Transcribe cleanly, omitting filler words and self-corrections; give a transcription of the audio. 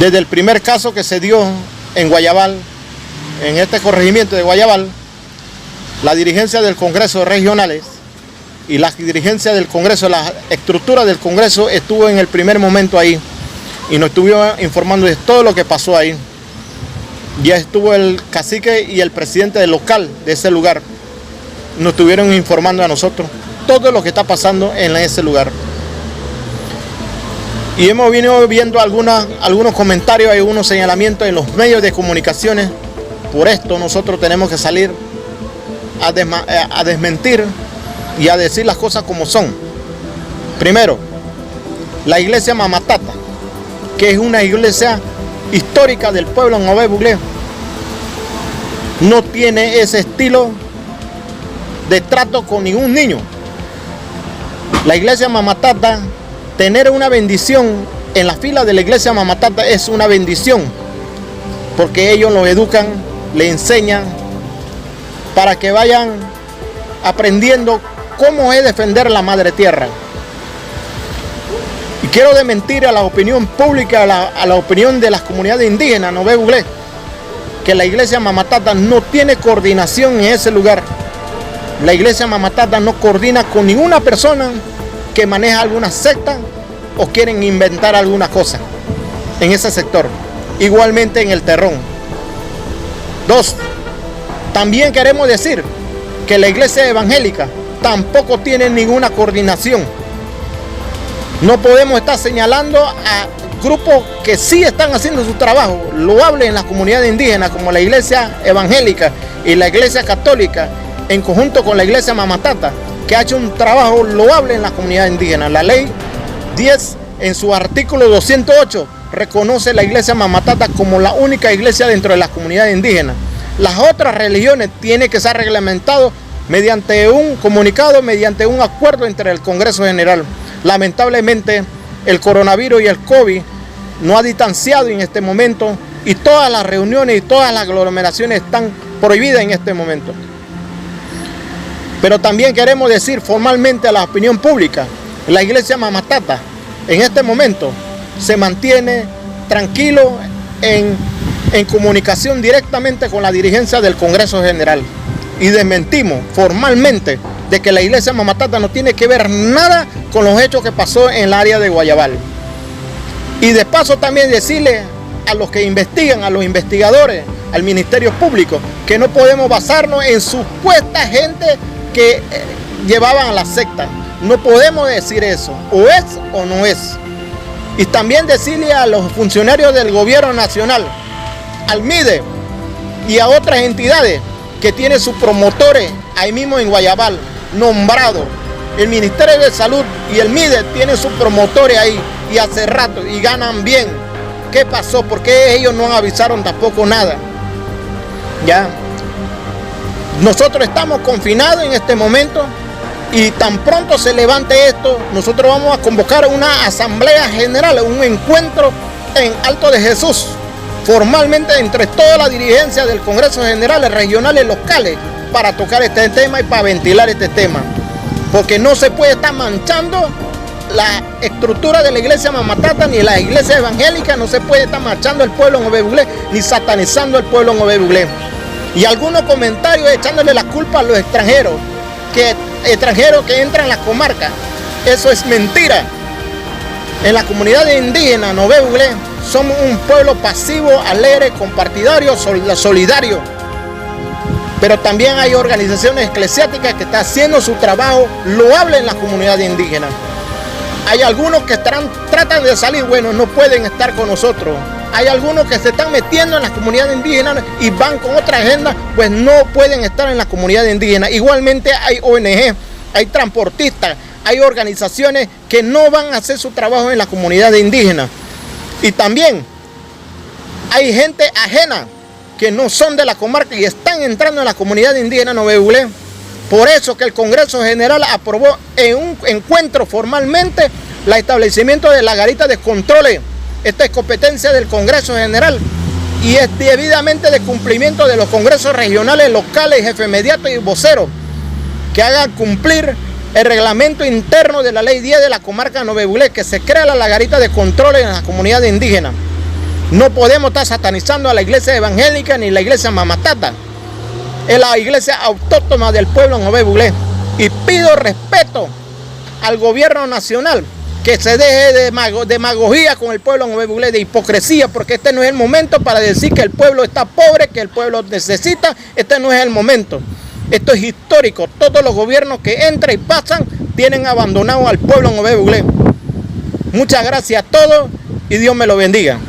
Desde el primer caso que se dio en Guayabal, en este corregimiento de Guayabal, la dirigencia del Congreso regionales y la dirigencia del Congreso, la estructura del Congreso estuvo en el primer momento ahí y nos estuvieron informando de todo lo que pasó ahí. Ya estuvo el cacique y el presidente del local de ese lugar. Nos estuvieron informando a nosotros todo lo que está pasando en ese lugar. Y hemos venido viendo algunos comentarios, algunos señalamientos en los medios de comunicaciones. Por esto nosotros tenemos que salir a desmentir y a decir las cosas como son. Primero, la iglesia Mamá Tata, que es una iglesia histórica del pueblo Nové Buglé, no tiene ese estilo de trato con ningún niño. La iglesia Mamá Tata, tener una bendición en la fila de la iglesia Mamá Tata es una bendición, porque ellos lo educan, le enseñan para que vayan aprendiendo cómo es defender la madre tierra. Y quiero desmentir a la opinión pública, a la opinión de las comunidades indígenas Nové Buglé, que la iglesia Mamá Tata no tiene coordinación en ese lugar. La iglesia Mamá Tata no coordina con ninguna persona que maneja alguna secta o quieren inventar alguna cosa en ese sector. Igualmente en el Terrón. 2. También queremos decir que la iglesia evangélica tampoco tiene ninguna coordinación. No podemos estar señalando a grupos que sí están haciendo su trabajo loable en las comunidades indígenas, como la iglesia evangélica y la iglesia católica, en conjunto con la iglesia Mamá Tata, que ha hecho un trabajo loable en las comunidades indígenas. La ley 10, en su artículo 208, reconoce la iglesia Mamá Tata como la única iglesia dentro de las comunidades indígenas. Las otras religiones tienen que ser reglamentadas mediante un comunicado, mediante un acuerdo entre el Congreso General. Lamentablemente, el coronavirus y el COVID no ha distanciado en este momento y todas las reuniones y todas las aglomeraciones están prohibidas en este momento. Pero también queremos decir formalmente a la opinión pública, la iglesia Mamá Tata en este momento se mantiene tranquilo en comunicación directamente con la dirigencia del Congreso General. Y desmentimos formalmente de que la iglesia Mamá Tata no tiene que ver nada con los hechos que pasó en el área de Guayabal. Y de paso también decirle a los que investigan, a los investigadores, al Ministerio Público, que no podemos basarnos en supuesta gente que llevaban a la secta. No podemos decir eso, o es o no es. Y también decirle a los funcionarios del gobierno nacional, al MIDE y a otras entidades que tienen sus promotores ahí mismo en Guayabal, nombrados. El Ministerio de Salud y el MIDE tienen sus promotores ahí y hace rato y ganan bien. ¿Qué pasó? ¿Por qué ellos no avisaron tampoco nada? Ya. Nosotros estamos confinados en este momento y tan pronto se levante esto, nosotros vamos a convocar una asamblea general, un encuentro en Alto de Jesús, formalmente entre toda la dirigencia del Congreso General, regionales, locales, para tocar este tema y para ventilar este tema. Porque no se puede estar manchando la estructura de la iglesia Mamá Tata ni la iglesia evangélica, no se puede estar manchando el pueblo Nové Buglé ni satanizando el pueblo Nové Buglé. Y algunos comentarios echándole la culpa a los extranjeros que entran en las comarcas. Eso es mentira. En la comunidad indígena Nové Buglé somos un pueblo pasivo, alegre, compartidario, solidario. Pero también hay organizaciones eclesiásticas que están haciendo su trabajo loable en la comunidad indígena. Hay algunos que tratan de salir, bueno, no pueden estar con nosotros. Hay algunos que se están metiendo en las comunidades indígenas y van con otra agenda, pues no pueden estar en la comunidad indígena. Igualmente hay ONG, hay transportistas, hay organizaciones que no van a hacer su trabajo en la comunidad indígena. Y también hay gente ajena que no son de la comarca y están entrando en la comunidad indígena Nové Buglé. Por eso que el Congreso General aprobó en un encuentro formalmente el establecimiento de la garita de controles. Esta es competencia del Congreso General y es debidamente de cumplimiento de los congresos regionales, locales, jefe inmediato y voceros, que hagan cumplir el reglamento interno de la ley 10 de la comarca Nové Buglé, que se crea la garita de controles en la comunidad indígena. No podemos estar satanizando a la iglesia evangélica ni la iglesia Mamatata. Es la iglesia autóctona del pueblo en Obey Buglé. Y pido respeto al gobierno nacional, que se deje de demagogía con el pueblo en Obey Buglé, de hipocresía, porque este no es el momento para decir que el pueblo está pobre, que el pueblo necesita. Este no es el momento. Esto es histórico. Todos los gobiernos que entran y pasan tienen abandonado al pueblo en Obey Buglé. Muchas gracias a todos y Dios me lo bendiga.